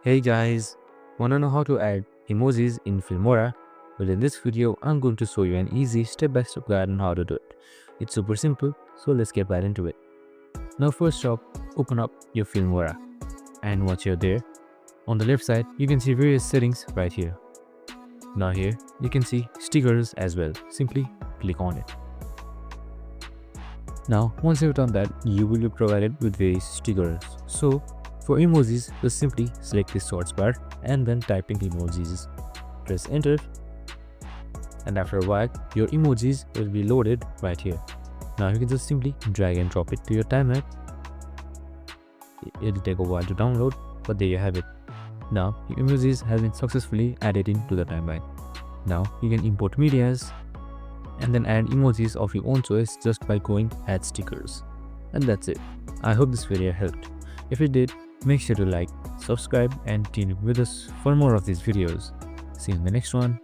Hey guys, wanna know how to add emojis in Filmora? Well, in this video, I'm going to show you an easy step-by-step guide on how to do it. It's super simple, so let's get right into it. Now first off, open up your Filmora. And once you're there, on the left side, you can see various settings right here. Now here, you can see stickers as well. Simply click on it. Now, once you've done that, you will be provided with various stickers. So, for emojis, just simply select the search bar and then type in emojis. Press enter, and after a while, your emojis will be loaded right here. Now you can just simply drag and drop it to your timeline. It'll take a while to download, but there you have it. Now your emojis have been successfully added into the timeline. Now you can import medias and then add emojis of your own choice just by going add stickers. And that's it. I hope this video helped. If it did, make sure to like, subscribe and tune in with us for more of these videos. See you in the next one.